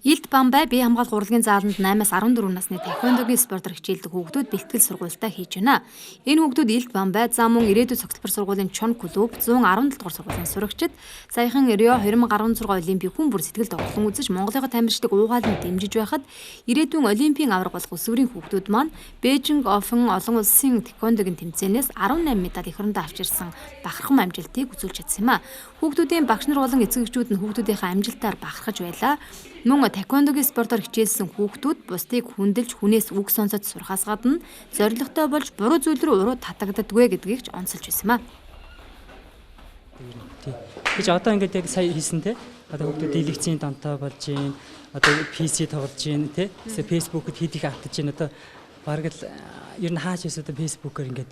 Илд Бамбай бие хамгаалалт урлагийн зааланд 8-аас 14 насны таеквондогийн спортоор хичээлдэг хүүхдүүд бэлтгэл сургуультай хийж байна. Энэ хүүхдүүд Илд Бамбай зам мөн ирээдүйн цогцлбор сургуулийн Чон клуб 117 дугаар сургуулийн сурагчид саяхан Рио 2016 олимпийн хүн бүр сэтгэл тоглолтон үзэж Монголын тамирчдыг уугаалan дэмжиж байхад ирээдүйн олимпийн авраг болох өсвөрийн хүүхдүүд маань Бээжинг Офен олон улсын таеквондогийн тэмцээнээс 18 медаль эх орондоо авч ирсэн бахархам амжилтыг үзүүлж чадсан юм а. Хүүхдүүдийн багш нар болон эцэгчүүд нь хүүхдүүдийнхээ амжилтаар бахархаж байлаа. Мөн таеквондогийн спортоор хичээлсэн хүүхдүүд бусдыг хүндэлж хүнээс үг сонсож сурахаас гадна зорилготой болж буруу зүйл рүү уруу татагддаггүй гэдгийг ч онцолж байсан юм а. Гэж одоо ингээд яг сая хийсэн те. Одоо хүүхдүүд лекцийн донтой болж гин, одоо PC тоглож гин те. Facebook-д хийдийг автаж гин одоо бараг л ер нь хаач эсвэл Facebook-оор ингээд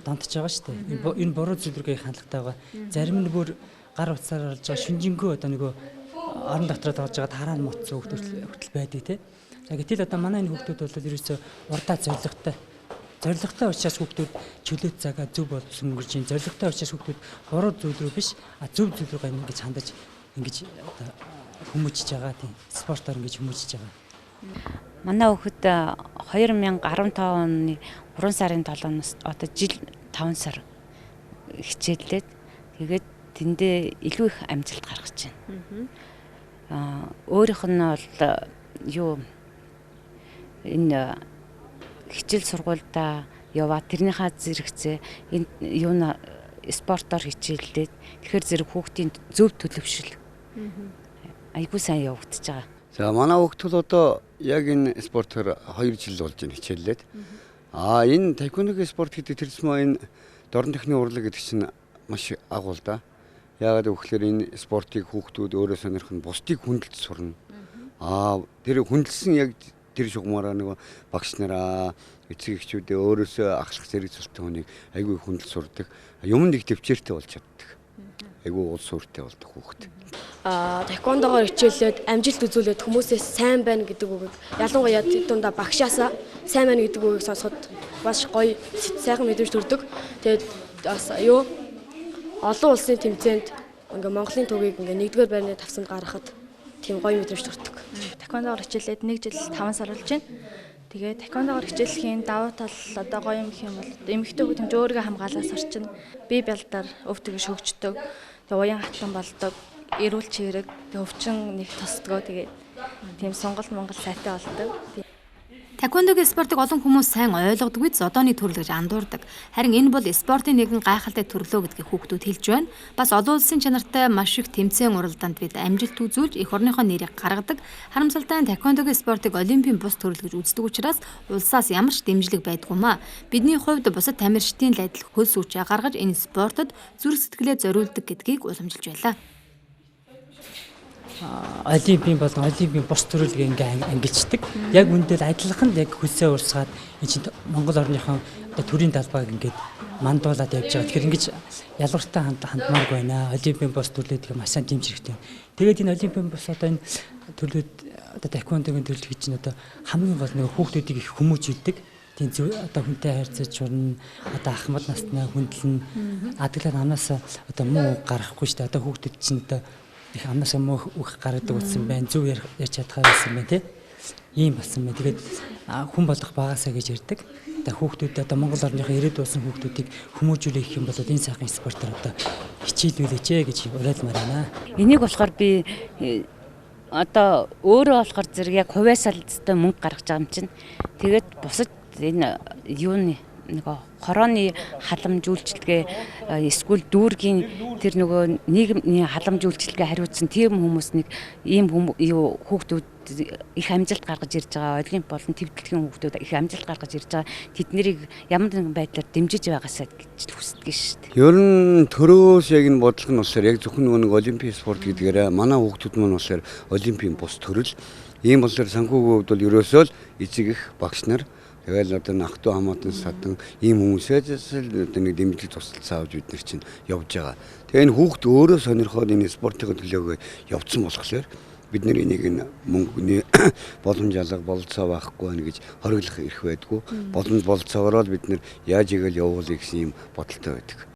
донтож байгаа шүү дээ. Энэ буруу зүйл рүүгээ хандлагатай байгаа. Зарим нь бүр гар утсаар олж байгаа шүнжэнгөө одоо нөгөө орон дотроо тоглож байгаа тараан моцсон хүүхдүүд хүртэл байдаг тий. За гэтэл одоо манай энэ хүүхдүүд бол ерөөсөө урдаа зоригтой учраас хүүхдүүд чөлөөт цагаа зөв болсон өнгөрч ин зоригтой учраас хүүхдүүд буруу зүйл рүү биш зөв зүйл рүү ингэж хандаж ингэж одоо хүмүүжиж байгаа тийм спортоор ингэж хүмүүжиж байгаа. Манай хүүхэд 2015 оны 3 сарын 7-наас одоо жил 5 сар хичээллээд тэгээд тэндээ илүү их амжилт гаргаж байна. Өөрийнх нь бол юу энэ хичээл сургуультай яваа тэрнийхээ зэрэгцээ энэ юуна спортоор хичээллээд тэгэхээр зэрэг хүүхдийн зөв төлөвшил айгуу сайн явагдаж байгаа. За манай хүүхдүүд одоо яг энэ спортоор 2 жил болж байна хичээллээд. Энэ таеквондогийн спорт гэдэг тэрсмээ энэ дорн техникийн урлаг гэдэг чинь маш агуул да. Яагаад гэвэл энэ спортыг хүүхдүүд өөрөө сонирх нь бусдыг хүндэлж сурна. Тэр хүндэлсэн яг тэр шугамаараа нөгөө багш нараа эцэг эхчүүдээ өөрөөсөө ахлах зэрэг цустай хүнийг айгүй хүндэлж сурдаг. Юмд их төвчээртэй болж чаддаг. Айгүй уул суурьтай болдог хүүхэд. Таеквондогоор хичээлээд амжилт үзүүлээд хүмүүсээс сайн байна гэдэг үгийг ялангуяа дундаа багшаасаа сайн байна гэдэг үгийг сонсоход бас гоё сайхан мэдрэмж төрдөг. Тэгээд бас олон улсын тэмцээнд ингээ Монголын төвийг ингээ 1-р байрны тавсанд гаргахад тийм гоё мэдрэмж төрдөг. Таеквондогоор хичээлээд 1 жил 5 сар болж байна. Тэгээд таеквондогоор хичээлэхийн давуу тал одоо гоё юм гэх юм бол эмэгтэй хүмүүс өөрийгөө хамгаалаад сурчна. Бие бэлдээр өвтгөж хөгждөг. Тэгээд уян хатлан болдог. Эрүүл чирэг, өвчин нэг тосдгоо. Тэгээд тийм сонголт Монгол сайтай болдог. Таеквондогийн спортыг олон хүмүүс сайн ойлгодог биз одооны төрөл гэж андуурдаг. Харин энэ бол спортын нэгэн гайхалтай төрлөө гэдгийг хүүхдүүд хэлж байна. Бас олон улсын чанартай маш их тэмцээн уралдаанд бид амжилт үзүүлж эх орныхоо нэрийг гаргадаг. Харамсалтай нь таеквондогийн спортыг олимпийн бус төрөл гэж үздэг учраас улсаас ямар ч дэмжлэг байдгүй маа. Бидний хувьд бусад тамирчдын л адил хөл сүрчээ гаргаж энэ спортод зүрх сэтгэлээ зориулдаг гэдгийг уламжилж байлаа. Олимпийн болон олимпийн бус төрөлийг ингээ ангилждаг. Яг үндэл адилхан яг хөлсөө урсгаад энэ чинь Монгол орныхон одоо төрийн талбайг ингээд мандуулаад явж байгаа. Тэгэхээр ингэж ялгартай хандмааргүй байна. Олимпийн бус төрлүүд маш сайн дэмжих хэрэгтэй. Тэгээд энэ олимпийн бус одоо энэ төрлүүд одоо таеквондогийн төрлөл гэж чинь одоо хамгийн гол нэг хүүхдүүдийг их хүмүүжүүлдэг. Тийм зөв одоо хүнтэй харьцаж сурна. Одоо ахмад насны хүндлэн адаглаа намнаас одоо муу гарахгүй шүү дээ. Одоо хүүхдүүд чинь одоо их амнаас мөх үх гаргадаг болсон байна. Зөв ярьж чадхаа байсан байна тий. Ийм болсон байна. Тэгээд хүн болох багасаа гэж ярьдаг. Одоо хүүхдүүд одоо Монгол орныхоо ирээдүйн улсын хүүхдүүдийг хүмүүжүүлэх гэх юм бол энэ сайхан спортоор одоо хичээлүүлээч гэж уриалмаар байна. Энийг болохоор би одоо өөрөө болохоор зэрэг яг хувьяасаа л зөвхөн мөнгө гаргаж байгаа юм чинь. Тэгээд бусад энэ юуны нөгөө хорооны халамж үйлчилгээ эсвэл дүүргийн тэр нөгөө нийгмийн халамж үйлчилгээ хариуцсан тийм хүмүүс нэг ийм хүүхдүүд их амжилт гаргаж ирж байгаа. Олимп болон төвдлөгийн хүүхдүүд их амжилт гаргаж ирж байгаа. Тэднийг ямар нэгэн байдлаар дэмжиж байгаасаа гэж хүсдэг шүү дээ. Ер нь төрөөс яг энэ бодлого нь болохоор яг зөвхөн нэг олимпийн спорт гэдгээрээ манай хүүхдүүд маань болохоор олимпийн бус төрөл. Ийм болохоор санхүүгийн хувьд бол ерөөсөө л эцэг их багш нар тэгэл одоо ах トゥ хамаатан садан ийм хүмүүсээс л одоо нэг дэмжлэг тусалцаа авч бид нар чинь явж байгаа. Тэгээ энэ хүүхд өөрөө сонирхоод энэ спортын төлөөгөө явцсан болохоор бид нар энийг мөнгөний боломж алга бололцоо байхгүй байна гэж хориглох эрх байдгүй. Боломж бололцоогоор л бид нар яаж игээл явуулъя гэсэн юм бодолтой байдаг.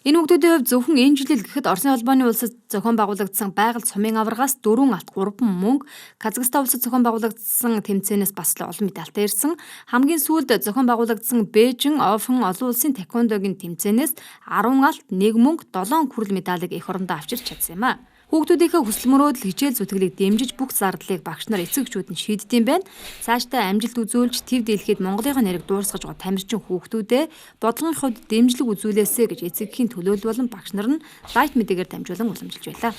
Энэ хүүхдүүдийн хувьд зөвхөн энэ жилийн гэхэд Оросын холбооны улсад зохион байгуулагдсан байгальд сумын аваргаас 4 алт 3 мөнгө, Казахстан улсад зохион байгуулагдсан тэмцээнээс бас л олон медальтай ирсэн. Хамгийн сүүлд зохион байгуулагдсан Бээжин Офен олон улсын таеквондогийн тэмцээнээс 10 алт 1 мөнгө 7 хүрэл медалийг эх орондоо авчирч чадсан юм а. Хүүхдүүдийнхээ хүсэл мөрөөдөл хичээл зүтгэлийг дэмжиж бүх зардлыг багш нар эцэгчүүд нь шийддэм байна. Цаашдаа амжилт үзүүлж төв дэлхийд Монголын нэрийг дуурсгаж байгаа тамирчин хүүхдүүдээ бодлогын хувьд дэмжлэг үзүүлээсэй гэж эцэгхийн төлөөлөл болон багш нар нь лайт мэдээгээр дамжуулан уламжилж байлаа.